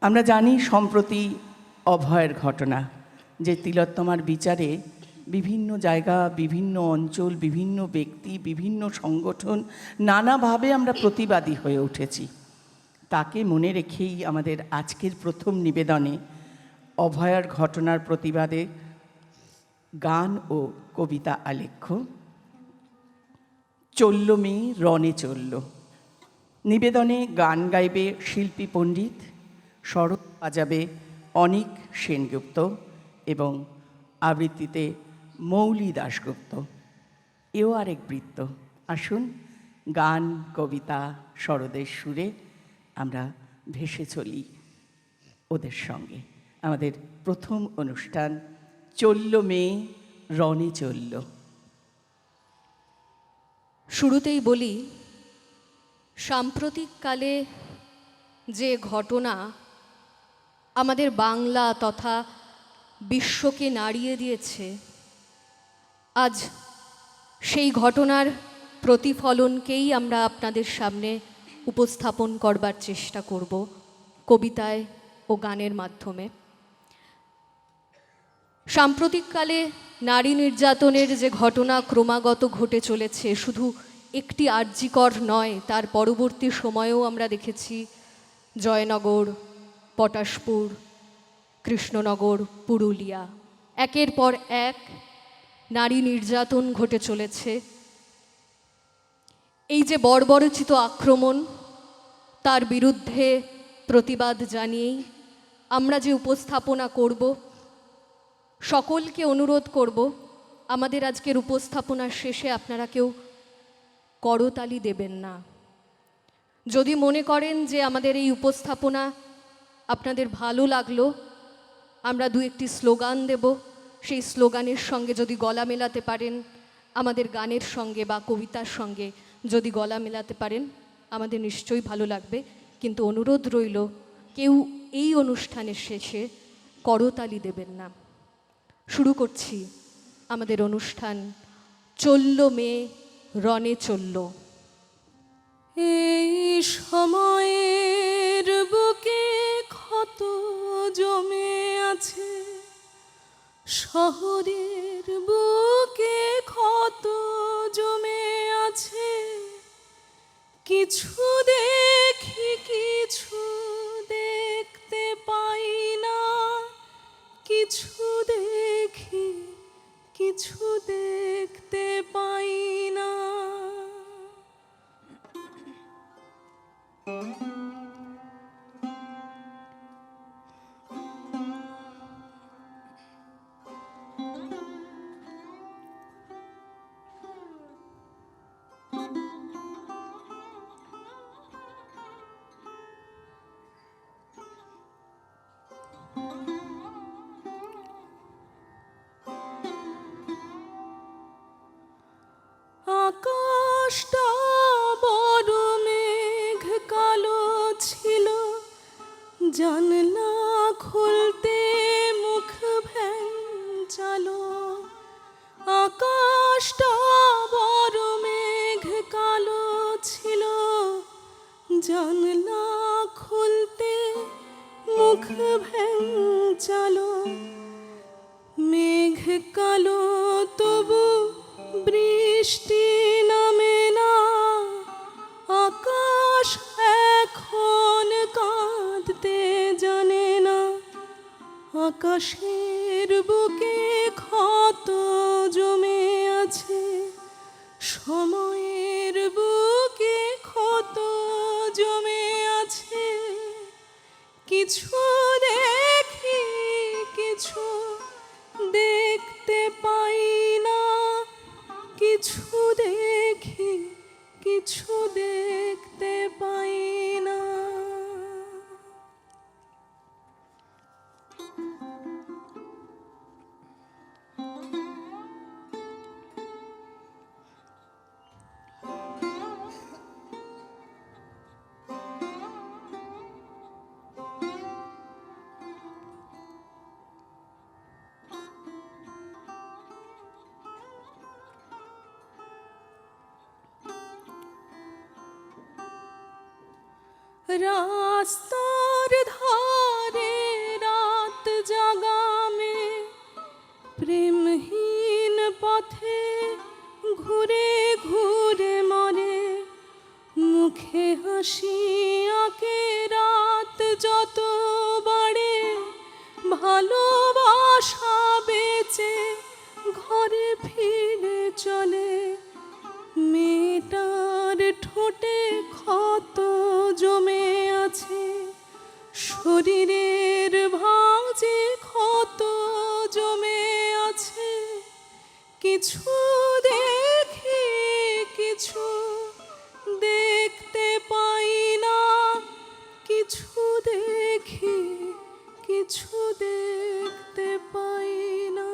আমরা জানি সম্প্রতি অভয়ের ঘটনা, যে তিলোত্তমার বিচারে বিভিন্ন জায়গা, বিভিন্ন অঞ্চল, বিভিন্ন ব্যক্তি, বিভিন্ন সংগঠন নানাভাবে আমরা প্রতিবাদী হয়ে উঠেছি। তাকে মনে রেখেই আমাদের আজকের প্রথম নিবেদনে অভয়ার ঘটনার প্রতিবাদে গান ও কবিতা আলেখ্য চলল মেয়ে রণে চলল। নিবেদনে গান গাইবে শিল্পী পণ্ডিত, সরোদ বাজাবে অনিক সেনগুপ্ত এবং আবৃত্তিতে মৌলি দাশগুপ্ত। এও আরেক বৃত্ত। আসুন গান, কবিতা, সরোদের সুরে আমরা ভেসে চলি ওদের সঙ্গে। আমাদের প্রথম অনুষ্ঠান চলল মেয়ে রণে চলল। শুরুতেই বলি, সাম্প্রতিককালে যে ঘটনা আমাদের বাংলা তথা বিশ্বকে নাড়িয়ে দিয়েছে, আজ সেই ঘটনার প্রতিফলনকেই আমরা আপনাদের সামনে উপস্থাপন করবার চেষ্টা করব কবিতায় ও গানের মাধ্যমে। সাম্প্রতিককালে নারী নির্যাতনের যে ঘটনা ক্রমাগত ঘটে চলেছে, শুধু একটি আরজিকর নয়, তার পরবর্তী সময়েও আমরা দেখেছি জয়নগর, পটাশপুর, কৃষ্ণনগর, পুরুলিয়া, একের পর এক নারী নির্যাতন ঘটে চলেছে। এই যে বর্বরচিত আক্রমণ, তার বিরুদ্ধে প্রতিবাদ জানিয়েই আমরা যে উপস্থাপনা করব, সকলকে অনুরোধ করব আমাদের আজকের উপস্থাপনার শেষে আপনারা কেউ করতালি দেবেন না। যদি মনে করেন যে আমাদের এই উপস্থাপনা আপনাদের ভালো লাগলো, আমরা দু একটি স্লোগান দেব, সেই স্লোগানের সঙ্গে যদি গলা মেলাতে পারেন, আমাদের গানের সঙ্গে বা কবিতার সঙ্গে যদি গলা মেলাতে পারেন, আমাদের নিশ্চয়ই ভালো লাগবে। কিন্তু অনুরোধ রইল, কেউ এই অনুষ্ঠানের শেষে করতালি দেবেন না। শুরু করছি আমাদের অনুষ্ঠান চলল মেয়ে রণে চলল। এই সময়ের বুকে ক্ষত জমে আছে, শহরের বুকে ক্ষত জমে আছে, কিছু দেখি কিছু দেখতে পাই না, কিছু দেখি কিছু দেখতে পাই না। আকাশটা বড় মেঘ কালো ছিল, জানলা খুলতে মুখ ভেঙচালো। আকাশটা বড় মেঘ কালো ছিল, জানলা খুলতে মুখ ভেঙচালো। মেঘ কালো তবু বৃষ্টি নামে না, আকাশ এখন কাঁদতে জানে না। আকাশের বুকে ক্ষত জমে আছে, সময়ের বুকে ক্ষত জমে আছে, কিছু দেখি কিছু দেখতে পাই না, কিছু দেখি কিছু দেখতে পাই না। রাস্তার ধার প্রেমহীন পথে ঘুরে ঘুরে মরে, মুখে হাসি আঁকে রাত যত বাড়ে, ভালোবাসা বেচে ঘরে ফিরে চলে, মেয়েটার ঠোঁটে ক্ষত জমে আছে, শরীরের ভাঁজে ক্ষত জমে আছে, কিছু দেখি কিছু দেখতে পাই না, কিছু দেখি কিছু দেখতে পাই না।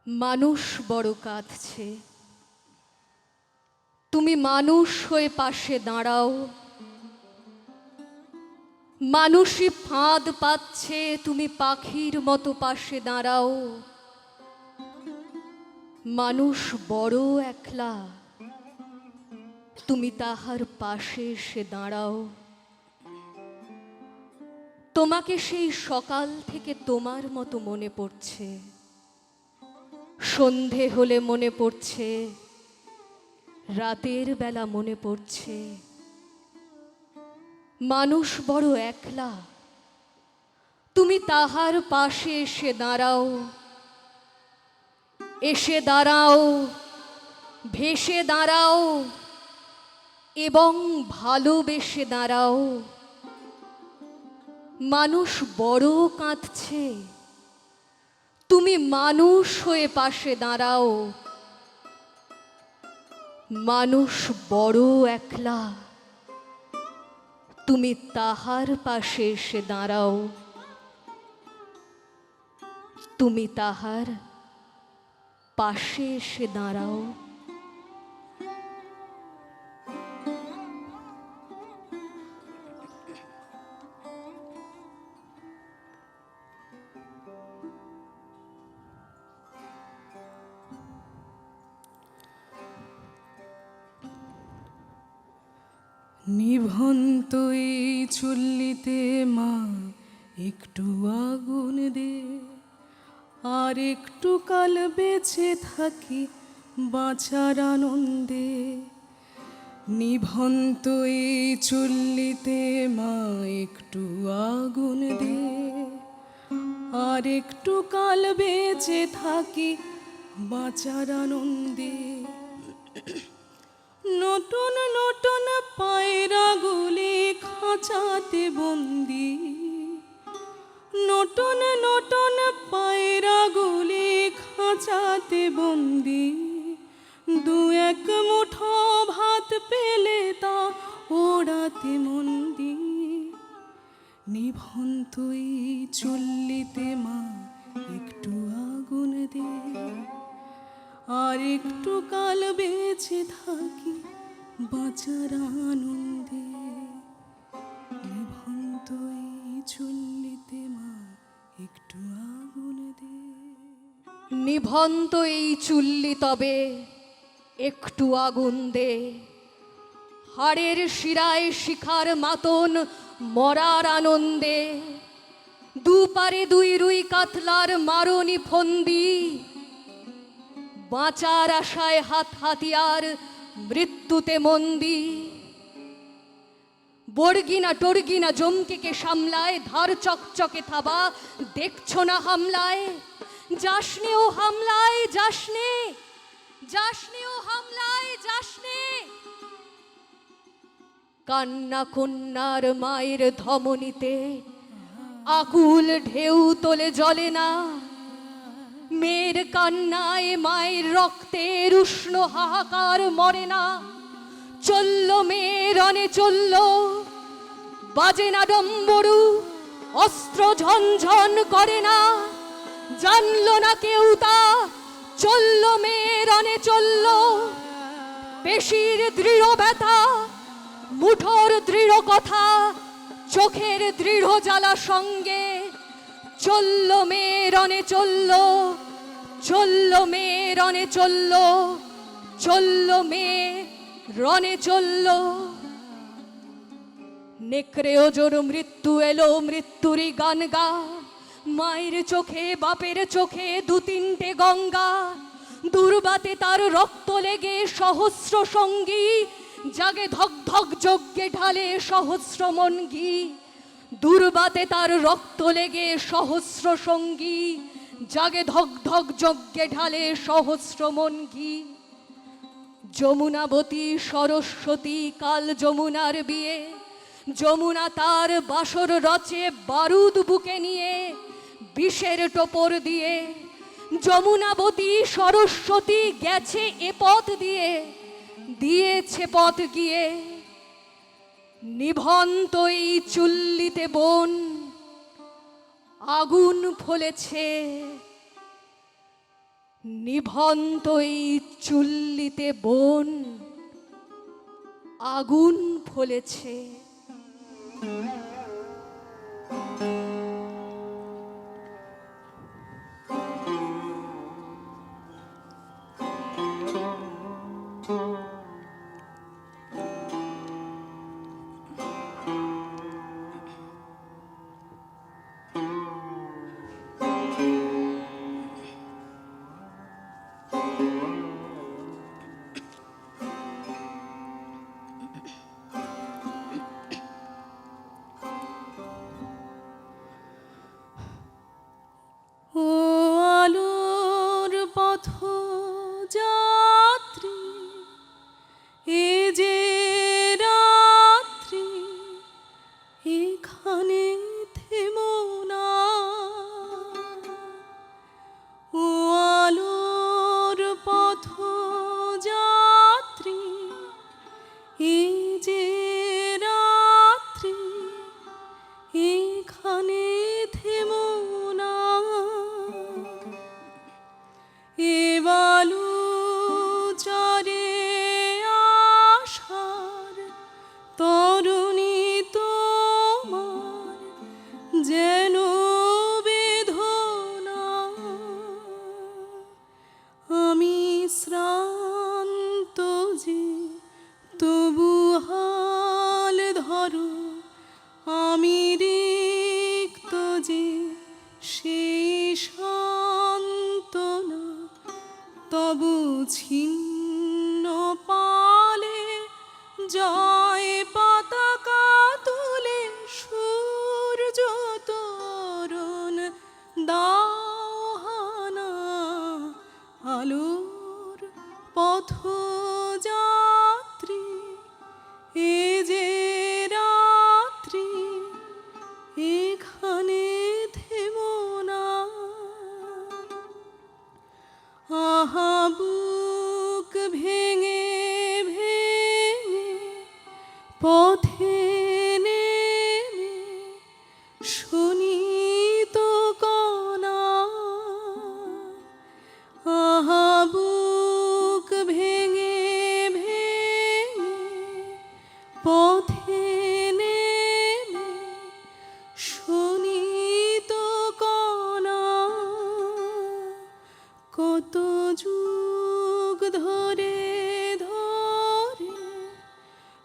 মানুষ বড় কাঁদছে, তুমি মানুষ হয়ে পাশে দাঁড়াও। মানুষই ফাঁদ পাচ্ছে, তুমি পাখির মতো পাশে দাঁড়াও। মানুষ বড় একলা, তুমি তাহার পাশে এসে দাঁড়াও। তোমাকে সেই সকাল থেকে তোমার মতো মনে পড়ছে, সন্ধে হলে মনে পড়ছে, রাতের বেলা মনে পড়ছে। মানুষ বড় একলা, তুমি তাহার পাশে এসে দাঁড়াও। এসে দাঁড়াও, ভেসে দাঁড়াও এবং ভালোবেসে দাঁড়াও। মানুষ বড় কাঁদছে, তুমি মানুষ হয়ে পাশে দাঁড়াও। মানুষ বড় একলা, তুমি তাহার পাশে এসে দাঁড়াও। তুমি তাহার পাশে এসে দাঁড়াও। নিভন্ত এই চুল্লিতে মা একটু আগুন দে, আর একটু কাল বেঁচে থাকি বাঁচার আনন্দে। নিভন্ত এই চুল্লিতে মা একটু আগুন দে, আর একটু কাল বেঁচে থাকি বাঁচার আনন্দে। নতুন নতুন পায়রাগুলি খাঁচাতে বন্দি, নতুন নতুন পায়রাগুলি খাঁচাতে বন্দি। দু এক মুঠো ভাত পেলে তা ওড়াতে মন্দি। নিভন্ত এই চুল্লিতে মা একটু আগুন দে, আর একটু কাল বেঁচে থাকি বাঁচার আনন্দে। নিভন্ত এই চুল্লিতে মা একটু আগুন দে। নিভন্ত এই চুল্লি তবে একটু আগুন দে, হাড়ের শিরায় শিখার মাতন মরার আনন্দে। দুপারে দুই রুই কাতলার মারণি ফন্দি, বাঁচার আশায় হাত হাতিয়ার মৃত্যুতে মন্দি। বর্গিনা টর্গিনা জমকেকে সামলায় ধার চকচকে থাবা, দেখছো না হামলায়? যাসনে ও হামলায় যাসনে, যাসনে ও হামলায় যাসনে। কান্না কন্যার মায়ের ধমনীতে আকুল ঢেউ তোলে জ্বলে না। মেয়ের কান্নায় মায়ের রক্তের উষ্ণ হাহাকার মরে না। চলল মেয়ে রণে চলল, বাজে না ডম্বরু, অস্ত্র ঝনঝন করে না। জানল না কেউ তা, চলল মেয়ে রণে চলল। পেশির দৃঢ় ব্যথা, মুঠোর দৃঢ় কথা, চোখের দৃঢ় জ্বালা সঙ্গে। চলল মেয়ে রণে চলল, চলল মেয়ে রণে চলল, চলল মেয়ে রণে চলল। নেকড়েও জোর মৃত্যু এলো, মৃত্যুরই গান গা। মায়ের চোখে বাপের চোখে দু তিনটে গঙ্গা। দুর্বাতে তার রক্ত লেগে সহস্র সঙ্গী, জাগে ধক ধক যজ্ঞে ঢালে সহস্র মন ঘি। দুর্বাতে তার রক্ত লেগে সহস্র সঙ্গী, জাগে ধক ধক যজ্ঞে ঢালে সহস্র মন ঘি। যমুনাবতী সরস্বতী কাল যমুনার বিয়ে, যমুনা তার বাসর রচে বারুদ বুকে নিয়ে, বিষের টোপর দিয়ে। যমুনাবতী সরস্বতী গেছে এ পথ দিয়ে, দিয়েছে পথ গিয়ে। নিভন্ত এই চুল্লিতে বন, আগুন ফলেছে। নিভন্ত এই চুল্লিতে বন, আগুন ফলেছে। ও আলোর পথ যাত্রী, এ যে রাত্রি, এখানে থেমো না। ও আলোর পথ যাত্রী, এ যে রাত্রি, এখানে থেমো না। এ বালু চরে আশার তরুণী তোমার যেন বেদনা। আমি শ্রান্ত যে তবু হাল ধরো, আমি রিক্ত যে সেই সান্ত্বনা। তবু ছিন্ন পালে জয় পতাকা তুলে, সূর্য তোরণ দাও হানা। আলোর পথ যাত্রী, এ যে রাত্রি, এখানে থেমো না। আহা বুক ভেঙে ভেঙে পথে নেমে শুনি তো কণা। আহা বুক ভেঙে ভেঙে পথে নেমে শুনি তো কণা। কত যুগ ধরে ধরে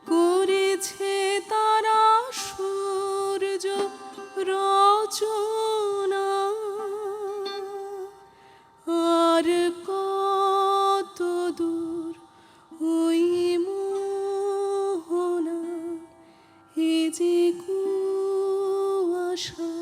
করেছে তারা সূর্য রচনা। আর কত দূর ওই মোহনা, এ যে কুয়াশা,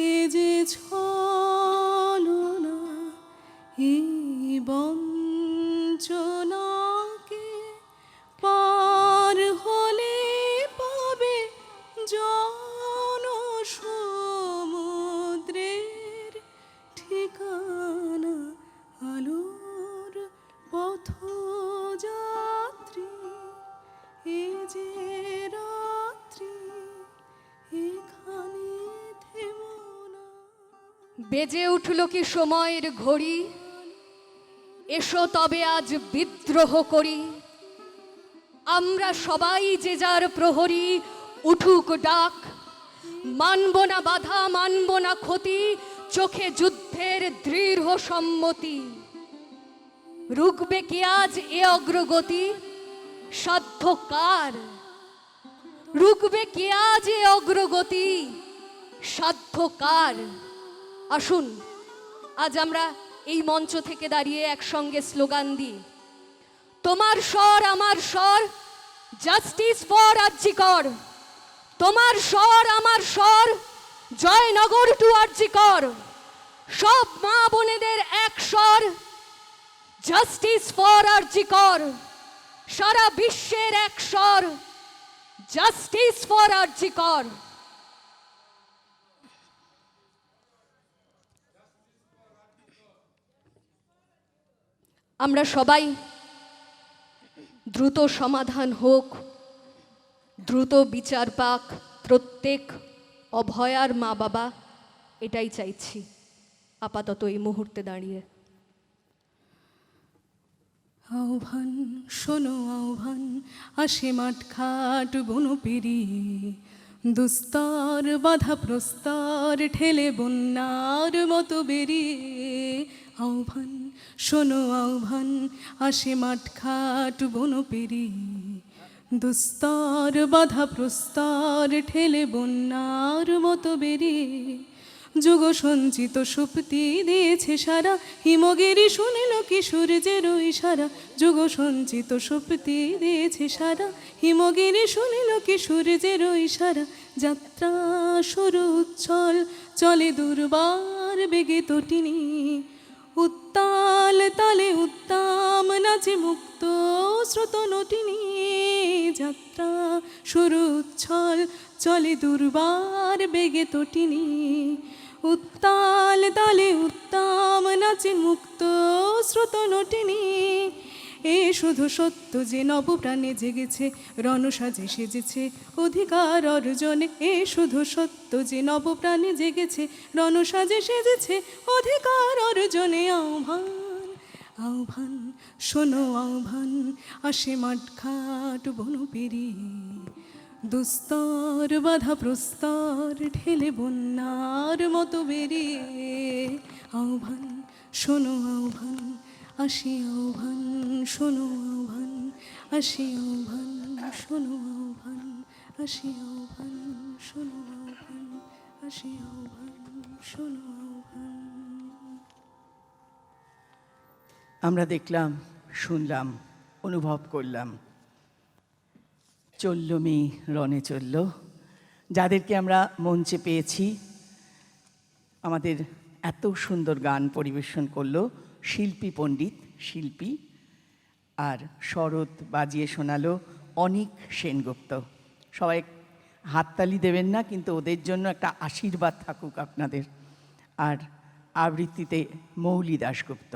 এ যে ছলনা। এই বঞ্চনাকে পার হলে পাবে জনসমুদ্রের ঠিকানা। আলোর পথ যাত্রী, এ যে রাত্রি, এখানে থেমো না। বেজে উঠল কি সময়ের ঘড়ি, এসো তবে আজ বিদ্রোহ করি। আমরা সবাই যে যার প্রহরী, উঠুক ডাক। মানব না বাধা, মানব না ক্ষতি, চোখে যুদ্ধের দৃঢ় সম্মতি। রুখবে কি আজ এ অগ্রগতি, সাধ্য কার? রুকবে কে আজ এ অগ্রগতি, সাধ্য কার? আসুন আজ আমরা এই মঞ্চ থেকে দাঁড়িয়ে একসঙ্গে স্লোগান দিই, তোমার স্বর আমার স্বর, জাস্টিস ফর আরজি কর। তোমার স্বর আমার স্বর, জয়নগর টু আরজি কর। সব মা বোনেদের এক স্বর, জাস্টিস ফর আরজি কর। সারা বিশ্বের এক স্বর, জাস্টিস ফর আরজি কর। আমরা সবাই দ্রুত সমাধান হোক, দ্রুত বিচার পাক প্রত্যেক অভয়ার মা বাবা, এটাই চাইছি আপাতত এই মুহূর্তে দাঁড়িয়ে। আহ্বান শোনো আহ্বান, আসে মাঠঘাট বন পেরিয়ে, দুস্তর বাধা প্রস্তর ঠেলে বন্যার মতো বেরিয়ে। আহ্বান শোনো আহ্বান, আসে মাঠঘাট বন পেরিয়ে, দুস্তর বাধা প্রস্তর ঠেলে বন্যার মতো বেরিয়ে। যুগ সঞ্চিত সুপ্তি দিয়েছে সারা, হিমগিরি শুনিল কি সূর্যের ইশারা। যুগ সঞ্চিত সুপ্তি দিয়েছে সারা, হিমগিরি শুনিল কি সূর্যের ইশারা। যাত্রা শুরু উচ্ছল চলে দুর্বার বেগে তটিনী, উত্তাল তালে উত্তাম নাচে মুক্ত স্রোত নটিনী। যাত্রা শুরু উচ্ছল চলে দুর্বার বেগে তটিনী, উত্তাল তালে উত্তাম নাচে মুক্ত স্রোত নটিনী। এ শুধু সত্য যে নবপ্রাণে জেগেছে, রণসাজে সেজেছে অধিকার অর্জনে। এ শুধু সত্য যে নবপ্রাণে জেগেছে, রণসাজে সেজেছে অধিকার অর্জনে। আহ্বান আহ্বান শোনো আহ্বান, আসে মাঠঘাট বন পেরিয়ে, দুস্তর বাধা প্রস্তর ঠেলে বন্যার মতো বেরিয়ে। আহ্বান শোনো আহ্বান, আসি আহ্বান শোনো আহ্বান, আসি আহ্বান শোনো আহ্বান, আসি আহ্বান শোনো আহ্বান, আসি আহ্বান শোনো আহ্বান। আমরা দেখলাম, শুনলাম, অনুভব করলাম, চলল মেয়ে রণে চলল। যাদেরকে আমরা মঞ্চে পেয়েছি, আমাদের এত সুন্দর গান পরিবেশন করলো শিল্পী পণ্ডিত, শিল্পী, আর শরৎ বাজিয়ে শোনালো অনিক সেনগুপ্ত। সবাই হাততালি দেবেন না, কিন্তু ওদের জন্য একটা আশীর্বাদ থাকুক আপনাদের। আর আবৃত্তিতে মৌলি দাশগুপ্ত।